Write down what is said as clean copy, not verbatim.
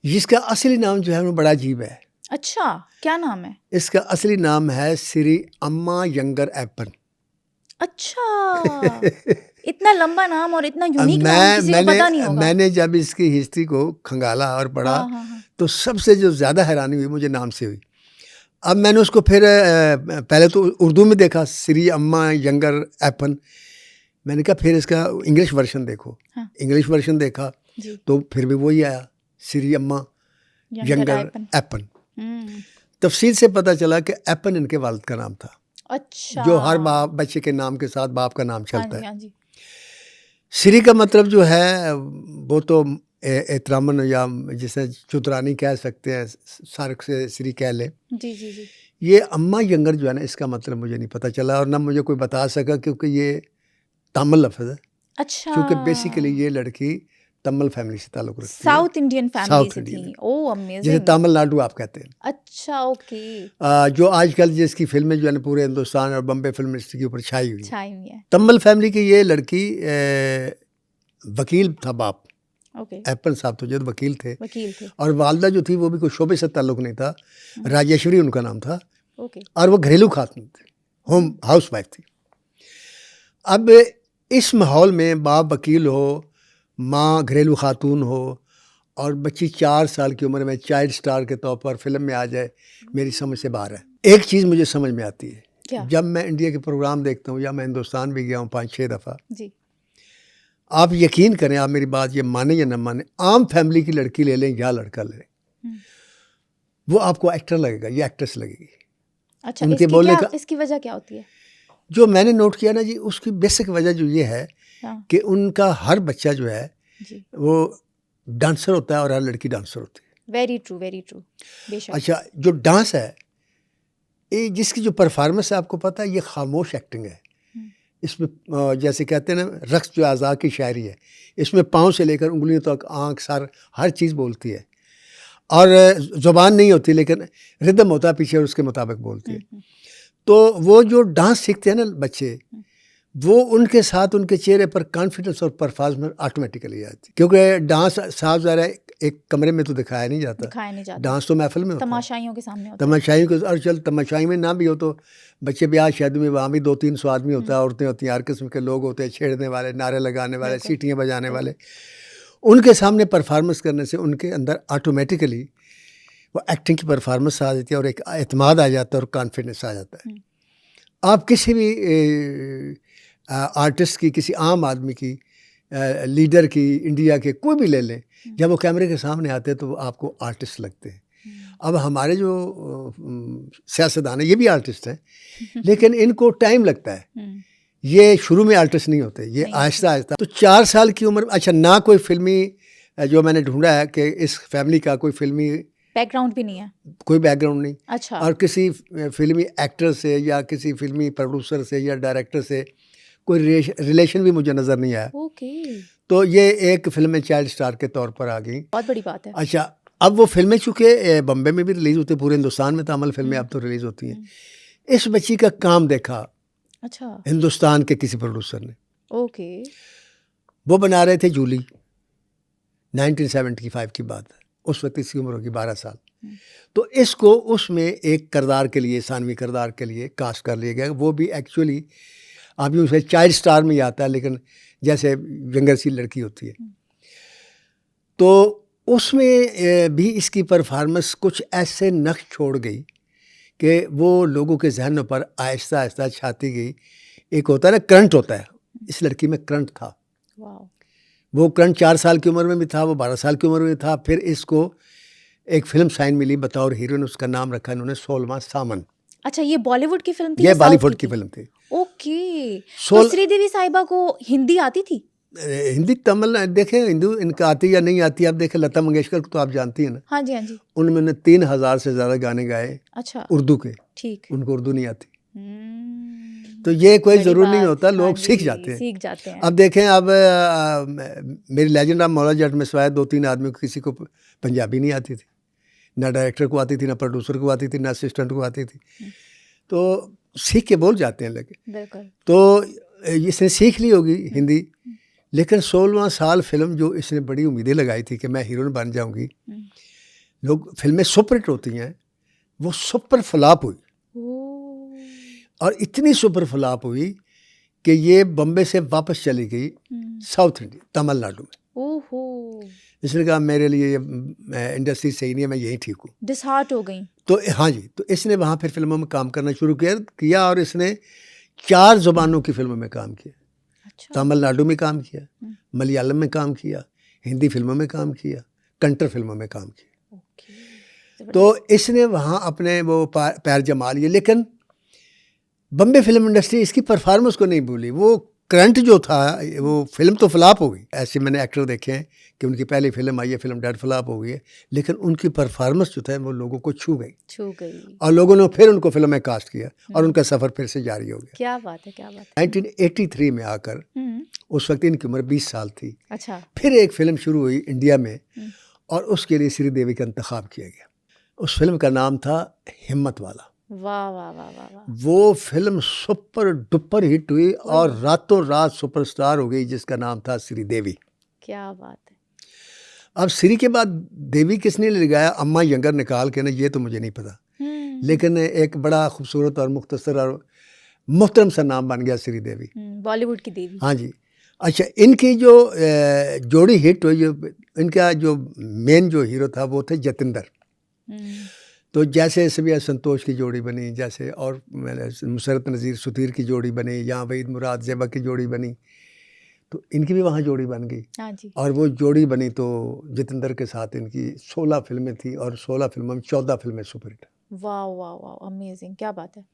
जिसका असली नाम जो है वो बड़ा अजीब है। अच्छा, क्या नाम है? इसका असली नाम है श्री अम्मा यंगर एप्पन। अच्छा, इतना लंबा नाम और इतना अब यूनिक नाम किसी को पता नहीं होगा। मैंने जब इसकी हिस्ट्री को खंगाला और पढ़ा हाँ हाँ हाँ। तो सबसे जो ज़्यादा हैरानी हुई मुझे नाम से हुई। अब मैंने उसको फिर पहले तो उर्दू में देखा, श्री अम्मा यंगर एप्पन। मैंने कहा फिर इसका इंग्लिश वर्जन देखो। हाँ। इंग्लिश वर्जन देखा जी। तो फिर भी वही आया, श्री अम्मा यंगर एप्पन। एप्पन। तफसील से पता चला कि एप्पन इनके वालिद का नाम था। अच्छा, जो हर बाप बच्चे के नाम के साथ बाप का नाम हाँ चलता जी है। हाँ जी। श्री का मतलब जो है वो तो एहतरामन या जिसे चुतरानी कह सकते हैं, सार्क से श्री कह लें। जी जी जी। ये अम्मा यंगर जो है ना, इसका मतलब मुझे नहीं पता चला और ना मुझे कोई बता सका, क्योंकि ये तमिल लफ्ज़ है। अच्छा, क्योंकि बेसिकली ये लड़की तमिल फैमिली से ताल्लुक़ रखती है, साउथ इंडियन फैमिली साउथ से इंडियन, थी। ओह जिसे अमेजिंग। तमिलनाडु आप कहते हैं। अच्छा, ओके। जो आजकल जिसकी फिल्में जो है ना पूरे हिंदुस्तान और बम्बे फिल्म इंडस्ट्री के ऊपर छाई हुई है। छाई हुई है। तमिल फैमिली की ये लड़की वकील था बाप, ओके, एप्पन साहब तो जो वकील थे, वकील थे। और वालदा जो थी वो भी कोई शोबे से ताल्लुक़ नहीं था, राजेश्वरी उनका नाम था, ओके। और वो घरेलू खातून थी, होम हाउस वाइफ थी। अब इस माहौल में बाप वकील हो, माँ घरेलू खातून हो, और बच्ची 4 साल की उम्र में चाइल्ड स्टार के तौर पर फिल्म में आ जाए, मेरी समझ से बाहर है। एक चीज़ मुझे समझ में आती है, क्या? जब मैं इंडिया के प्रोग्राम देखता हूँ, या मैं हिंदुस्तान भी गया हूँ 5-6 दफ़ा, जी। आप यकीन करें, आप मेरी बात ये माने या न माने, आम फैमिली की लड़की ले लें या लड़का ले लें, वो आपको एक्टर लगेगा या एक्ट्रेस लगेगी। अच्छा, उनके बोलने का इसकी वजह क्या होती है? जो मैंने नोट किया ना जी, उसकी बेसिक वजह जो ये है हाँ। कि उनका हर बच्चा जो है जी। वो डांसर होता है और हर लड़की डांसर होती है। वेरी ट्रू, वेरी ट्रू, बेशक। अच्छा, जो डांस है, ये जिसकी जो परफॉर्मेंस है, आपको पता है ये खामोश एक्टिंग है। इसमें जैसे कहते हैं ना, रक्स जो आज़ा की शायरी है, इसमें पाँव से लेकर उंगलियों तक, आँख, सर, हर चीज़ बोलती है, और ज़ुबान नहीं होती लेकिन रिदम होता है पीछे, उसके मुताबिक बोलती है। तो वो जो डांस सीखते हैं ना बच्चे, वो उनके साथ उनके चेहरे पर कॉन्फिडेंस और परफॉर्मेंस ऑटोमेटिकली आती है, क्योंकि डांस साफ ज़ाहिर है एक कमरे में तो दिखाया नहीं जाता, डांस तो महफिल में होता है, तमाशाइयों के सामने होता है। तमाशाई को, और चल तमाशाई में ना भी हो तो बच्चे ब्याह शादी में वहाँ भी 200-300 आदमी होता है, औरतें होती हैं, हर किस्म के लोग होते हैं, छेड़ने वाले, नारे लगाने वाले, सीटियाँ बजाने वाले। उनके सामने परफॉर्मेंस करने से उनके अंदर ऑटोमेटिकली वो एक्टिंग की परफॉर्मेंस आ जाती है, और एक एतमाद आ जाता है और कॉन्फिडेंस आ जाता है। आप किसी भी आर्टिस्ट की, किसी आम आदमी की, लीडर की, इंडिया के कोई भी ले लें, जब वो कैमरे के सामने आते हैं तो वो आपको आर्टिस्ट लगते हैं। अब हमारे जो सियासतदान है, ये भी आर्टिस्ट हैं, लेकिन इनको टाइम लगता है, ये शुरू में आर्टिस्ट नहीं होते, ये आहिस्ता आहिस्ता। तो 4 साल की उम्र, अच्छा, ना कोई फिल्मी, जो मैंने ढूंढा है कि इस फैमिली का कोई फिल्मी बैकग्राउंड भी नहीं है, कोई बैकग्राउंड नहीं। अच्छा। और किसी फिल्मी एक्टर से या किसी फिल्मी प्रोड्यूसर से या डायरेक्टर से कोई रिलेशन भी मुझे नज़र नहीं आया। ओके। तो ये एक फिल्म में चाइल्ड स्टार के तौर पर आ गई, बहुत बड़ी बात है। अच्छा, अब वो फिल्में चूँकि बम्बे में भी रिलीज़ होती है, पूरे हिंदुस्तान में तमिल फिल्में अब तो रिलीज़ होती हैं। इस बच्ची का काम देखा, अच्छा, हिंदुस्तान के किसी प्रोड्यूसर ने, ओके। वो बना रहे थे जूली, 1975 की बात है, उस वक्त इसकी उम्र होगी 12 साल। तो इसको उसमें एक किरदार के लिए, सानवी किरदार के लिए कास्ट कर लिया गया। वो भी एक्चुअली आप यूँ से चाइल्ड स्टार में ही आता है, लेकिन जैसे यंगर सी लड़की होती है। तो उसमें भी इसकी परफॉर्मेंस कुछ ऐसे नक्श छोड़ गई कि वो लोगों के जहनों पर आहिस्ता आहिस्ता छाती गई। एक होता है ना, करंट होता है, इस लड़की में करंट था। वो करंट 4 साल की उम्र में भी था, वो 12 साल की उम्र में था। फिर इसको एक फिल्म साइन मिली बतौर हीरोइन, उसका नाम रखा इन्होंने सोलमा सामन। अच्छा, ये बॉलीवुड की फिल्म थी? ये बॉलीवुड की फिल्म थी। ओके। तो श्रीदेवी साहिबा को हिंदी आती थी? हिंदी तमिल देखें, हिंदू इनका आती या नहीं आती, आप देखें लता मंगेशकर को तो आप जानती हैं ना। हाँ जी, हाँ जी। उन्होंने 3000 से ज़्यादा गाने गाए, अच्छा, उर्दू के। ठीक। उनको उर्दू नहीं आती, तो ये कोई ज़रूर नहीं होता, लोग सीख जाते हैं। अब देखें, अब मेरी लेजेंड ऑफ मौला जट में सिवाय 2-3 आदमियों को किसी को पंजाबी नहीं आती थी, ना डायरेक्टर को आती थी, ना प्रोड्यूसर को आती थी, ना असिस्टेंट को आती थी। तो सीख के बोल जाते हैं लगे। तो इसने सीख ली होगी हिंदी, लेकिन 16वां साल फिल्म जो इसने बड़ी उम्मीदें लगाई थी कि मैं हीरोइन बन जाऊंगी, लोग फिल्में सुपर हिट होती हैं, वो सुपर फ्लॉप हुई ओह, और इतनी सुपर फ्लॉप हुई कि ये बम्बे से वापस चली गई साउथ इंडिया, तमिलनाडु में। ओहो, इसने कहा मेरे लिए ये इंडस्ट्री सही नहीं है, मैं यहीं ठीक हूँ। डिसहार्ट हो गई। तो हाँ जी, तो इसने वहाँ फिर फिल्मों में काम करना शुरू किया और इसने 4 ज़ुबानों की फिल्मों में काम किया। अच्छा, तमिलनाडु में काम किया, मलयालम में काम किया, हिंदी फिल्मों में काम किया, कंटर फिल्मों में काम किया। ओके, तो इसने वहाँ अपने वो पैर जमा लिए, लेकिन बम्बे फिल्म इंडस्ट्री इसकी परफॉर्मेंस को नहीं भूली। वो करंट जो था, वो फिल्म तो फ्लॉप हो गई। ऐसे मैंने एक्टर देखे हैं कि उनकी पहली फिल्म आई है, फिल्म डेड फ्लॉप हो गई है, लेकिन उनकी परफॉर्मेंस जो था वो लोगों को छू गई और लोगों ने फिर उनको फिल्म में कास्ट किया और उनका सफ़र फिर से जारी हो गया। क्या बात है, क्या बात है। 1983 में आकर, उस वक्त इनकी उम्र 20 साल थी, अच्छा, फिर एक फिल्म शुरू हुई इंडिया में और उसके लिए श्रीदेवी का इंतखाब किया गया। उस फिल्म का नाम था हिम्मत वाला। वाह वाह वाह वाह वाह, वो फिल्म सुपर डुपर हिट हुई और रातों रात सुपरस्टार हो गई, जिसका नाम था श्रीदेवी। क्या बात है। अब श्री के बाद देवी किसने लगाया, अम्मा यंगर निकाल के ना, ये तो मुझे नहीं पता, लेकिन एक बड़ा खूबसूरत और मुख्तसर और मोहतरम सा नाम बन गया श्रीदेवी, बॉलीवुड की देवी। हाँ जी। अच्छा, इनकी जो जोड़ी हिट हुई, जो इनका जो मेन जो हीरो था वो थे जतिंदर। तो जैसे सबिया संतोष की जोड़ी बनी, जैसे और मुसरत नज़ीर सुधीर की जोड़ी बनी, या वहीद मुराद ज़ेबा की जोड़ी बनी, तो इनकी भी वहाँ जोड़ी बन गई। हाँ जी। और वो जोड़ी बनी तो जितेंद्र के साथ इनकी 16 फिल्में थी और 16 फिल्मों में 14 फिल्में सुपरहिट। वाह वाह वाह, अमेजिंग, क्या बात है।